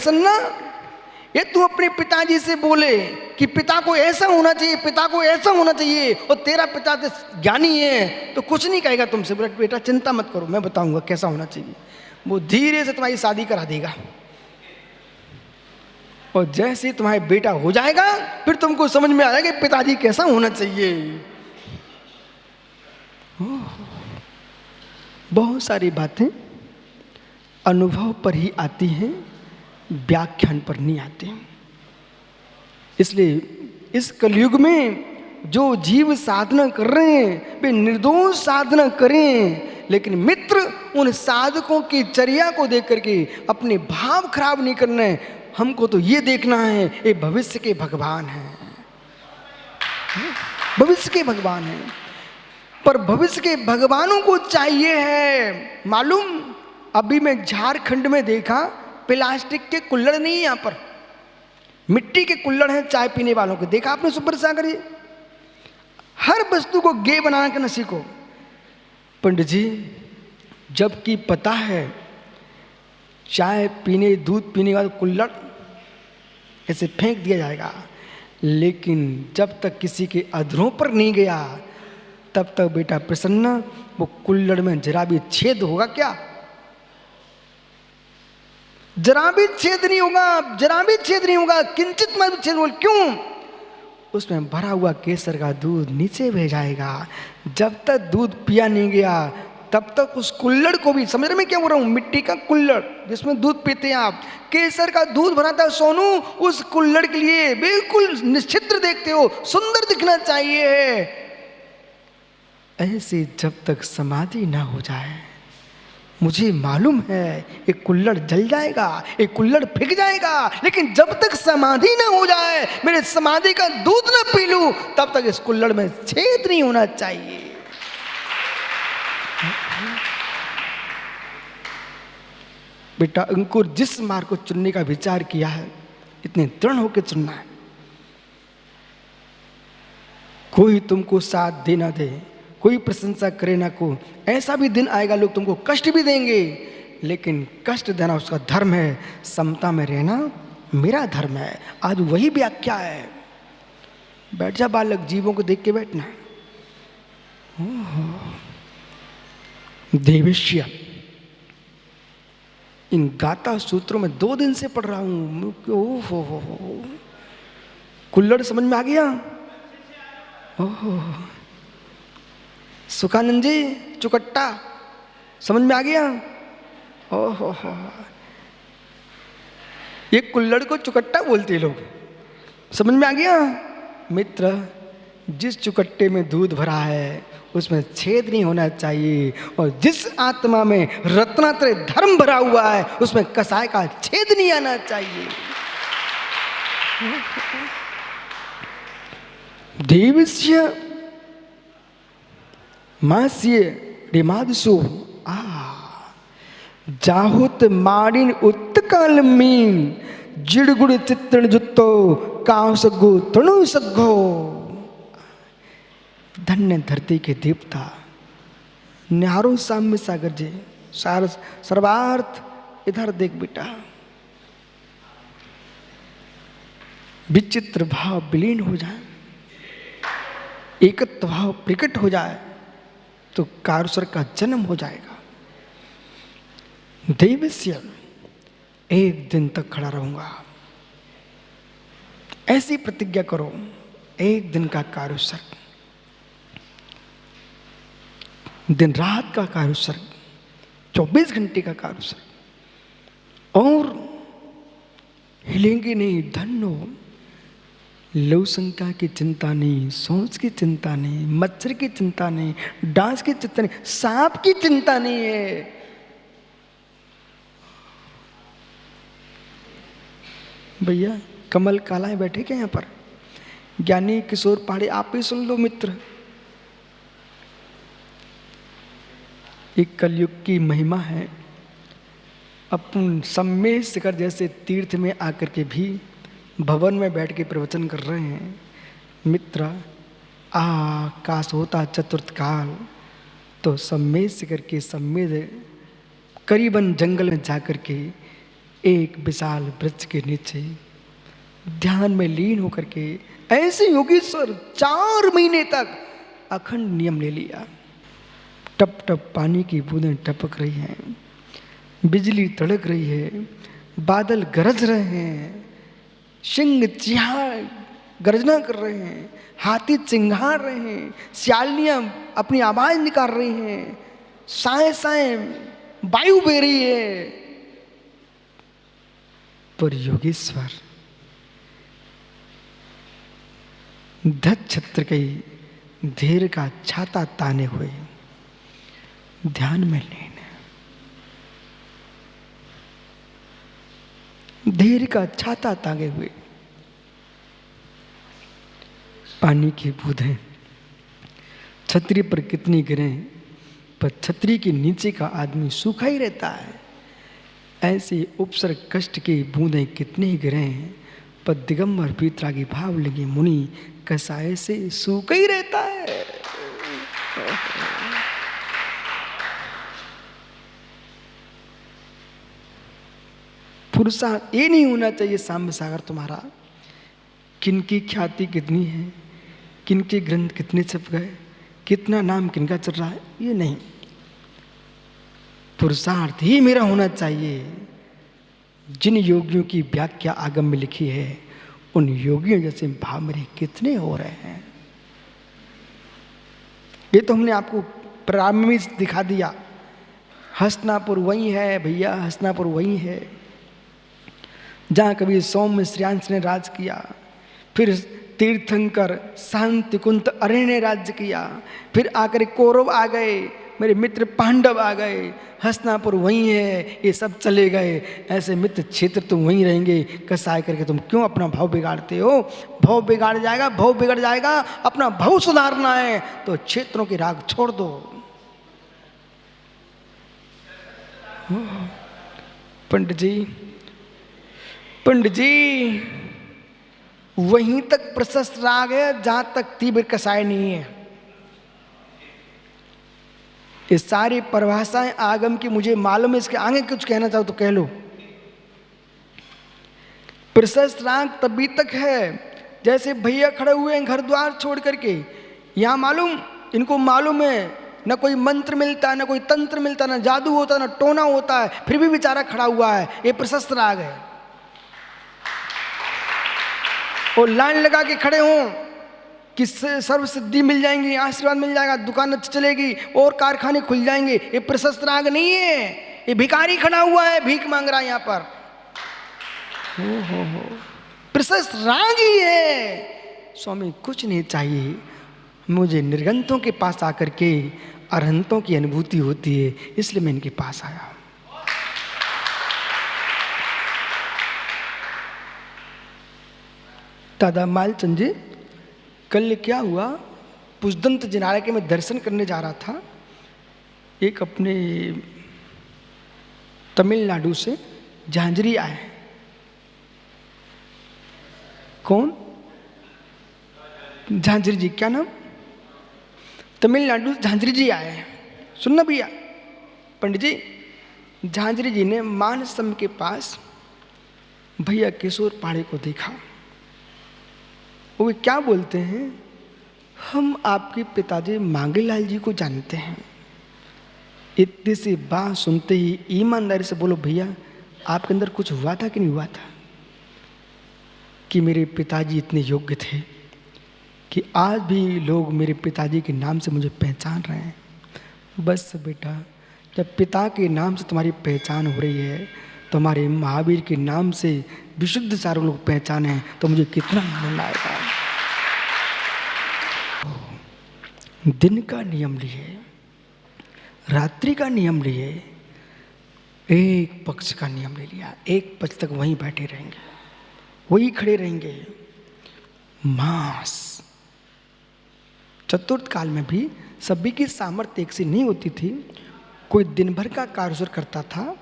प्रसन्ना, ये तू अपने पिताजी से बोले कि पिता को ऐसा होना चाहिए, पिता को ऐसा होना चाहिए, और तेरा पिता तो ज्ञानी है तो कुछ नहीं कहेगा तुमसे। बोले बेटा चिंता मत करो, मैं बताऊंगा कैसा होना चाहिए। वो धीरे से तुम्हारी शादी करा देगा, और जैसे ही तुम्हारा बेटा हो जाएगा फिर तुमको समझ में आएगा कि पिताजी कैसा होना चाहिए। बहुत सारी बातें अनुभव पर ही आती हैं, व्याख्यान पर नहीं आते हैं। इसलिए इस कलयुग में जो जीव साधना कर रहे हैं वे निर्दोष साधना करें, लेकिन मित्र उन साधकों की चर्या को देख करके अपने भाव खराब नहीं करना है। हमको तो ये देखना है ये भविष्य के भगवान हैं, भविष्य के भगवान हैं। पर भविष्य के भगवानों को चाहिए है मालूम, अभी मैं झारखंड में देखा प्लास्टिक के कुल्हड़ नहीं है, यहाँ पर मिट्टी के कुल्हड़ हैं चाय पीने वालों के। देखा आपने सुपर सागर? ये हर वस्तु को गे बनाने का न सीखो पंडित जी। जबकि पता है चाय पीने दूध पीने वाला कुल्हड़ ऐसे फेंक दिया जाएगा, लेकिन जब तक किसी के अधरों पर नहीं गया तब तक बेटा प्रसन्न वो कुल्हड़ में जरा भी छेद होगा क्या? जरा भी छेद नहीं होगा, जरा भी छेद नहीं होगा, किंचित में छेद होगा। क्यों? उसमें भरा हुआ केसर का दूध नीचे बह जाएगा। जब तक दूध पिया नहीं गया तब तक उस कुल्हड़ को भी, समझ रहे मैं क्या बोल रहा हूँ, मिट्टी का कुल्हड़ जिसमें दूध पीते हैं आप, केसर का दूध भरा था सोनू, उस कुल्हड़ के लिए बिल्कुल निश्चित्र देखते हो, सुंदर दिखना चाहिए। ऐसे जब तक समाधि ना हो जाए, मुझे मालूम है एक कुल्हड़ जल जाएगा, एक कुल्हड़ फेंक जाएगा, लेकिन जब तक समाधि ना हो जाए, मेरे समाधि का दूध ना पी लूं, तब तक इस कुल्हड़ में छेद नहीं होना चाहिए। बेटा अंकुर जिस मार्ग को चुनने का विचार किया है, इतने दृढ़ होकर चुनना है। कोई तुमको साथ दे ना दे, कोई प्रशंसा करे ना को, ऐसा भी दिन आएगा लोग तुमको कष्ट भी देंगे, लेकिन कष्ट देना उसका धर्म है, समता में रहना मेरा धर्म है। आज वही व्याख्या है। बैठ जा बालक, जीवों को देख के बैठना। देवेश्य इन गाथा सूत्रों में 2 दिन से पढ़ रहा हूं। ओहो, कुल्हड़ समझ में आ गया? ओहो, सुखानंद जी चुकट्टा समझ में आ गया? ओहो, ये कुल्हड़ को चुकट्टा बोलते लोग, समझ में आ गया? मित्र, जिस चुकट्टे में दूध भरा है उसमें छेद नहीं होना चाहिए, और जिस आत्मा में रत्नात्रय धर्म भरा हुआ है उसमें कसाय का छेद नहीं आना चाहिए। देवस्य मास्य रिमादसो जाहुत मारिन उत्तकाल मीन जिड़गुड़ चित्रण जुत्तो काव सग्गो तणु सग्गो। धन्य धरती के देवता, न्यारो साम्य सागर जी, सर्वार्थ इधर देख बेटा। विचित्र भाव विलीन हो जाए, एकत्व भाव प्रकट हो जाए तो कारुसर का जन्म हो जाएगा। देवस्य एक दिन तक खड़ा रहूंगा, ऐसी प्रतिज्ञा करो। एक दिन का कारुसर, दिन रात का कारुसर, 24 घंटे का कारुसर, और हिलेंगे नहीं। धन्नो, लघु संख्या की चिंता नहीं, सोच की चिंता नहीं, मच्छर की चिंता नहीं, डांस की चिंता नहीं, सांप की चिंता नहीं है। भैया कमल कालाएं बैठे क्या यहाँ पर? ज्ञानी किशोर पहाड़ी, आप ही सुन लो मित्र। एक कलयुग की महिमा है। अपन सम्मेद शिखर जैसे तीर्थ में आकर के भी भवन में बैठ के प्रवचन कर रहे हैं मित्र। काश होता चतुर्थ काल तो सम्मेद शिखर के सम्मेद करीबन जंगल में जाकर के एक विशाल वृक्ष के नीचे ध्यान में लीन होकर के ऐसे योगेश्वर 4 महीने तक अखंड नियम ले लिया। टप टप पानी की बूंदें टपक रही हैं, बिजली तड़क रही है, बादल गरज रहे हैं, सिंह चिहाड़ गर्जना कर रहे हैं, हाथी चिंघाड़ रहे हैं, सियालियां अपनी आवाज निकाल रही हैं, साए साए वायु बह रही है। पर योगेश्वर धत छत्र के धीर का छाता ताने हुए ध्यान में लीन, धीर का छाता तांगे हुए। पानी की बूंदें छतरी पर कितनी गिरें, पर छतरी के नीचे का आदमी सूखा ही रहता है। ऐसे उपसर्ग कष्ट की बूंदें कितनी ही गिरें, पर दिगंबर पीतरागी भाव लगी मुनि कसाय से सूखा ही रहता है। पुरुषार्थ ये नहीं होना चाहिए साम्य सागर तुम्हारा किनकी ख्याति कितनी है, किनके ग्रंथ कितने छप गए, कितना नाम किनका चल रहा है, ये नहीं। पुरुषार्थ ही मेरा होना चाहिए जिन योगियों की व्याख्या आगम में लिखी है, उन योगियों जैसे भाव मेरे कितने हो रहे हैं। ये तो हमने आपको प्रारंभ में दिखा दिया। हस्तिनापुर वही है भैया, हस्तिनापुर वही है जहाँ कभी सौम्य श्रेयांश ने राज किया, फिर तीर्थंकर शांति कुंत अरे ने राज्य किया, फिर आकर कौरव आ गए, मेरे मित्र पांडव आ गए। हस्तिनापुर वही है, ये सब चले गए। ऐसे मित्र क्षेत्र तुम वहीं रहेंगे, कसाय करके तुम क्यों अपना भाव बिगाड़ते हो? भाव बिगाड़ जाएगा, भाव बिगड़ जाएगा। अपना भाव सुधारना है तो क्षेत्रों की राग छोड़ दो। पंडित जी वहीं तक प्रशस्त राग है जहां तक तीव्र कसाय नहीं है। ये सारी परिभाषाएं आगम की मुझे मालूम है, इसके आगे कुछ कहना चाहो तो कह लो। प्रशस्त राग तभी तक है जैसे भैया खड़े हुए हैं घर द्वार छोड़ करके, यहां मालूम, इनको मालूम है न कोई मंत्र मिलता है, न कोई तंत्र मिलता, न जादू होता, न टोना होता है, फिर भी बेचारा खड़ा हुआ है। ये प्रशस्त राग है। और लाइन लगा के खड़े हों कि सर्व सिद्धि मिल जाएंगी, आशीर्वाद मिल जाएगा, दुकान अच्छी चलेगी और कारखाने खुल जाएंगे, ये प्रशस्त राग नहीं है। ये भिखारी खड़ा हुआ है, भीख मांग रहा है यहाँ पर। हो प्रशस्त राग ही है। स्वामी कुछ नहीं चाहिए, मुझे निर्गंतों के पास आकर के अरहंतों की अनुभूति होती है, इसलिए मैं इनके पास आया। दादा मालचंद जी, कल क्या हुआ, पुष्दंत जिनालय के मैं दर्शन करने जा रहा था। एक अपने तमिलनाडु से झांझरी आए। कौन? झांझरी जी, क्या नाम? तमिलनाडु झांझरी जी आए हैं। सुनना भैया, पंडित जी, झांझरी जी ने मानसम के पास भैया किशोर पाड़े को देखा। वो क्या बोलते हैं, हम आपके पिताजी मांगेलाल जी को जानते हैं। इतनी सी बात सुनते ही ईमानदारी से बोलो, भैया आपके अंदर कुछ हुआ था कि नहीं हुआ था कि मेरे पिताजी इतने योग्य थे कि आज भी लोग मेरे पिताजी के नाम से मुझे पहचान रहे हैं। बस बेटा, जब पिता के नाम से तुम्हारी पहचान हो रही है तो हमारे महावीर के नाम से विशुद्ध सारे लोग पहचाने तो मुझे कितना आनंद आएगा। दिन का नियम लिए, रात्रि का नियम लिए, एक पक्ष का नियम ले लिया। एक पक्ष तक वहीं बैठे रहेंगे, वहीं खड़े रहेंगे। मास चतुर्थ काल में भी सभी की सामर्थ्य एक सी नहीं होती थी। कोई दिन भर का कार्य करता था,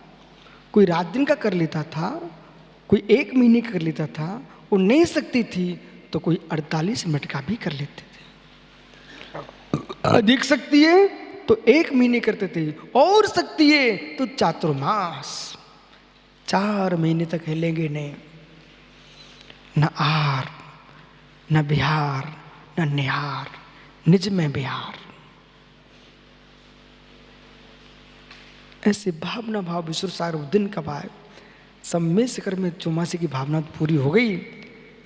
कोई रात दिन का कर लेता था, कोई 1 महीने का कर लेता था, वो नहीं सकती थी तो कोई 48 मिनट का भी कर लेते थे। अधिक सकती है तो 1 महीने करते थे, और सकती है तो चातुर्मास 4 महीने तक हिलेंगे नहीं। न आर, न बिहार, न निहार, निज में बिहार। ऐसे भावना भाव विश्व सागर दिन कब आए? सब में शिखर में चौमासी की भावना तो पूरी हो गई।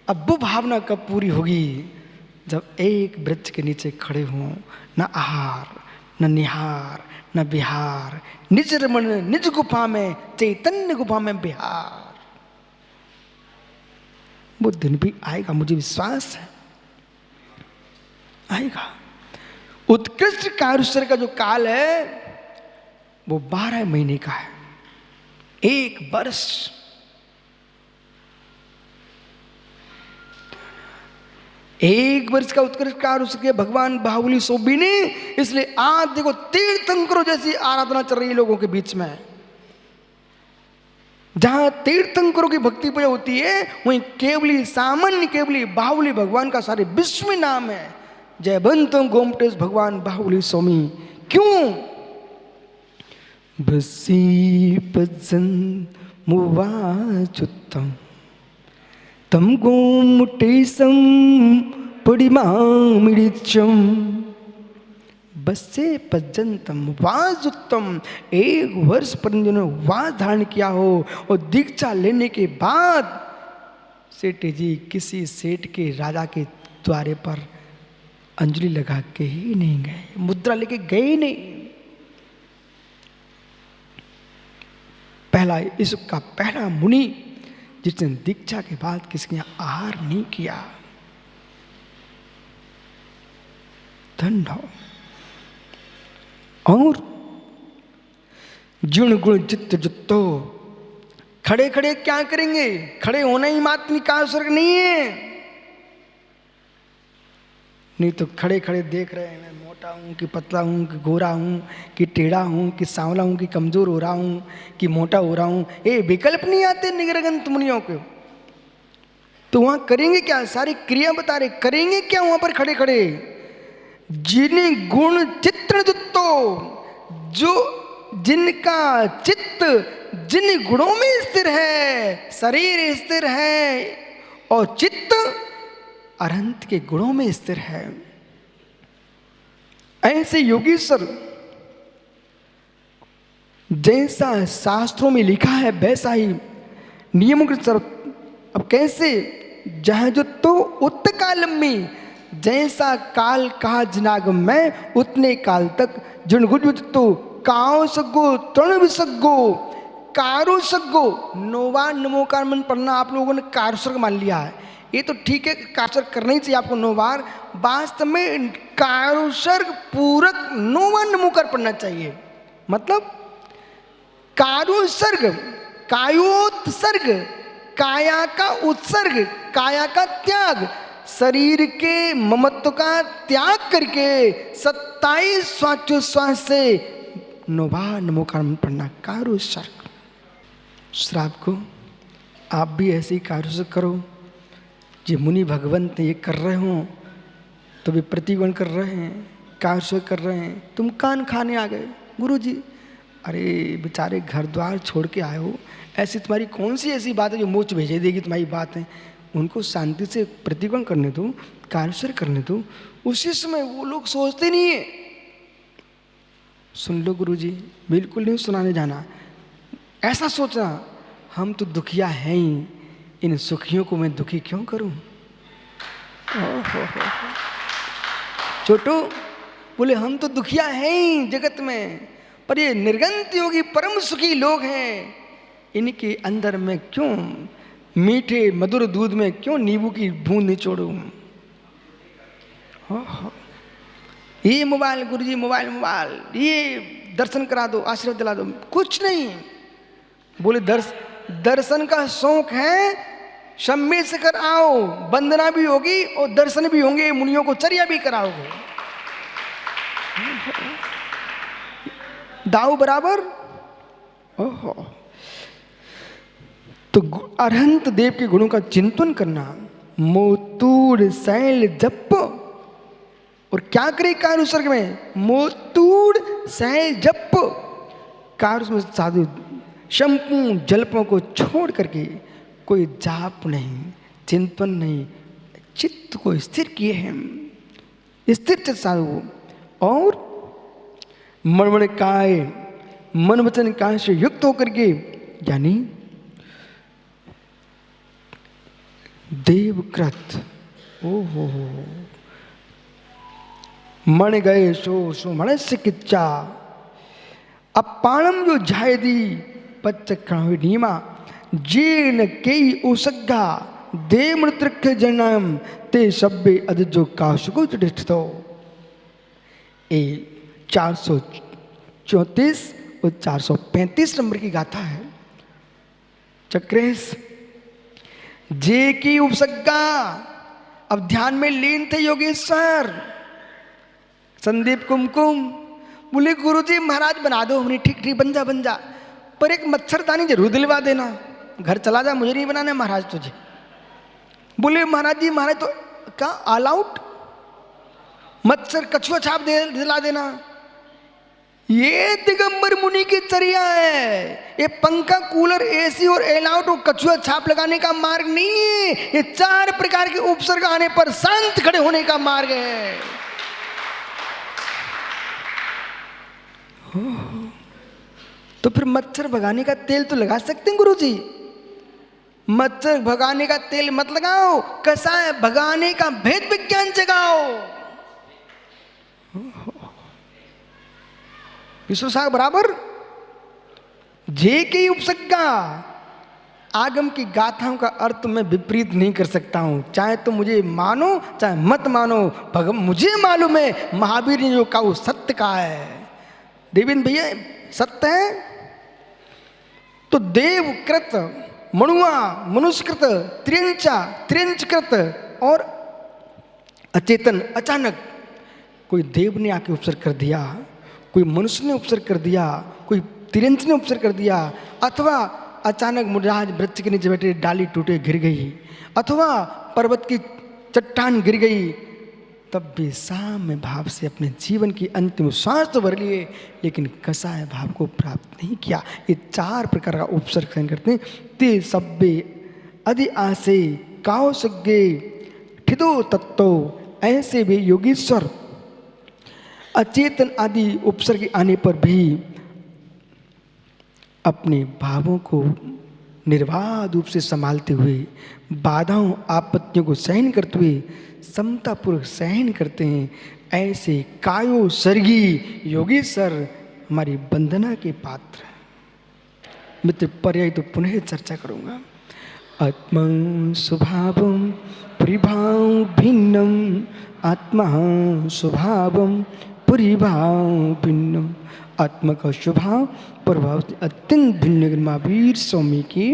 अब वो भावना कब पूरी होगी? जब एक वृक्ष के नीचे खड़े हों, न आहार, न निहार, न बिहार, निज रमन निज गुफा में, चैतन्य गुफा में बिहार। वो दिन भी आएगा, मुझे विश्वास है, आएगा। उत्कृष्ट कारुष्य का जो काल है वो 12 महीने का है, 1 वर्ष। एक वर्ष का उत्कृष्ट कारुष्य के भगवान बाहुबली सोबिनी। इसलिए आज देखो तीर्थंकरों जैसी आराधना चल रही है लोगों के बीच में। जहां तीर्थंकरों की भक्ति पूजा होती है वहीं केवली सामान्य केवली बाहुबली भगवान का सारे विश्व में नाम है। जयवंत गोमटेश भगवान बाहुबली स्वामी। क्यों? बसी पजन मुवाचुत्तम तम गोमटेशम पडिमामिडिचम। बसे पज्जंतम वाजुत्तम। 1 वर्ष पर्यंत जिन्होंने वास धारण किया हो और दीक्षा लेने के बाद सेठ जी किसी सेठ के राजा के द्वारे पर अंजलि लगा के ही नहीं गए, मुद्रा लेके गए ही नहीं। पहला इसका का पहला मुनि जिसने दीक्षा के बाद किसी यहाँ आहार नहीं किया। धन्य हो। और जिण गुण चित्त जुत्तो। खड़े खड़े क्या करेंगे? खड़े होना ही मातमी का स्वर्ग नहीं है। नहीं तो खड़े खड़े देख रहे हैं, मैं मोटा हूं कि पतला हूं कि गोरा हूं कि टेढ़ा हूं कि सांवला हूं कि कमजोर हो रहा हूं कि मोटा हो रहा हूं। ये विकल्प नहीं आते निगरगंत मुनियों के। तो वहां करेंगे क्या? सारी क्रिया बता रहे, करेंगे क्या वहां पर खड़े खड़े? जिन गुण चित्र जुत्तो, जो जिनका चित्त जिन गुणों में स्थिर है, शरीर स्थिर है और चित्त अनंत के गुणों में स्थिर है। ऐसे योगीश्वर जैसा शास्त्रों में लिखा है वैसा ही नियमों के अनुसार। अब कैसे? जहां जो तो उत कालम में, जैसा काल कहा जिनागम में उतने काल तक जिन गुज तो काओ सगो तृण विसगो कारो सगो। नोवा नमोकार मन पढ़ना आप लोगों ने कारसर्ग मान लिया है, ये तो ठीक है, कारसर्ग करना ही चाहिए आपको 9 बार। वास्तव में कारसर्ग पूरक 9 बार नमोकार पढ़ना चाहिए। मतलब कारुसर्ग, कायोत्सर्ग, काया का उत्सर्ग, काया का त्याग, शरीर के ममत्व का त्याग करके 27 श्वासोच्छ्वास से 9 बार नमोकार पढ़ना कारुसर्ग। श्राप को आप भी ऐसे ही कारुसर्ग करो। जो मुनि भगवंत ये कर रहे हो तो भी प्रतिगण कर रहे हैं, कारुसर्ग कर रहे हैं। तुम कान खाने आ गए गुरु जी। अरे बेचारे घर द्वार छोड़ के आए हो, ऐसी तुम्हारी कौन सी ऐसी बात है जो मोच भेजे देगी तुम्हारी बात है? उनको शांति से प्रतिगण करने दो, कारुसर्ग करने दो। उसी समय वो लोग सोचते नहीं है। सुन लो गुरु जी, बिल्कुल नहीं सुनाने जाना। ऐसा सोचना हम तो दुखिया हैं ही, इन सुखियों को मैं दुखी क्यों करूं? छोटू बोले हम तो दुखिया हैं ही जगत में, पर ये निर्गंत योगी परम सुखी लोग हैं, इनके अंदर में क्यों मीठे मधुर दूध में क्यों नींबू की बूंद निचोड़ूं? ये मोबाइल गुरुजी, मोबाइल मोबाइल, ये दर्शन करा दो, आशीर्वाद दिला दो, कुछ नहीं। बोले दर्शन का शौक है, सम्मेल से कर आओ, वंदना भी होगी और दर्शन भी होंगे, मुनियों को चर्या भी कराओगे। दाऊ बराबर। ओहो, तो अरहंत देव के गुणों का चिंतन करना। मोतूर शैल जप, और क्या करे कारुसर्ग में? मोतूर शैल जप। कारुस में साधु संपूर्ण जल्पों को छोड़ करके कोई जाप नहीं, चिंतन नहीं, चित्त को स्थिर किए हैं, स्थिर चित्त साधु। और मन काय, मन वचन काय से युक्त होकर के, यानी देवकृत, ओ हो, मन गए सो मनुष्य किच्चा, अपाणम जो झायदी पच्चक्रावी नीमा, जीर्ण कई उसग्गा देव मृतृक्ष जन्म ते सब्बे अदजो काशुको चुडिष्ठो। ये 434 और 435 नंबर की गाथा है। चक्रेश जे की उपसग्गा, अब ध्यान में लीन थे योगेश्वर। संदीप कुमकुम बोले गुरुजी महाराज बना दो, हमने ठीक ठीक बन जा, पर एक मच्छरदानी जरूर दिलवा देना। घर चला जा, मुझे नहीं बनाना महाराज तुझे। बोले महाराज जी, महाराज तो क्या ऑल आउट, मच्छर कछुआ छाप दिला देना। ये दिगंबर मुनि की चर्या है। ये पंखा, कूलर, एसी और एल आउट और कछुआ छाप लगाने का मार्ग नहीं है। ये 4 प्रकार के उपसर्ग आने पर शांत खड़े होने का मार्ग है। तो फिर मच्छर भगाने का तेल तो लगा सकते हैं गुरुजी। मच्छर भगाने का तेल मत लगाओ, कसाय भगाने का भेद विज्ञान जगाओ। विश्व साग बराबर जे के उपसग्गा। आगम की गाथाओं का अर्थ मैं विपरीत नहीं कर सकता हूं, चाहे तो मुझे मानो चाहे मत मानो। मुझे मालूम है महावीर ने जो कहा वो सत्य कहा है। देवेंद्र भैया सत्य है। तो देवकृत, मणुआ, मनुष्यकृत, त्रियंचा, त्रियंचकृत और अचेतन। अचानक कोई देव ने आके उपसर्ग कर दिया, कोई मनुष्य ने उपसर्ग कर दिया, कोई तिरंच ने उपसर्ग कर दिया, अथवा अचानक मुराज वृक्ष के नीचे बैठे डाली टूटे गिर गई, अथवा पर्वत की चट्टान गिर गई, तब भी साम्य भाव से अपने जीवन की अंतिम श्वास तो भर लिए, लेकिन कसाय भाव को प्राप्त नहीं किया। ये 4 प्रकार का उपसर्ग सहन करते हैं। ते सब्बे अधि आसे काओ सग्गे ठिदो तत्तो, ऐसे भी योगीश्वर अचेतन आदि उपसर्ग आने पर भी अपने भावों को निर्बाध रूप से संभालते हुए, बाधाओं आपत्तियों को सहन करते हुए समतापूर्वक सहन करते हैं। ऐसे कायो सर्गी योगेश्वर हमारी वंदना के पात्र। मित्र पर्याय तो पुनः चर्चा करूंगा। आत्मा स्वभावम परिभाव भिन्नम, आत्मा स्वभावम परिभाव भिन्नम। आत्मा का स्वभाव प्रभाव से अत्यंत भिन्न महावीर स्वामी की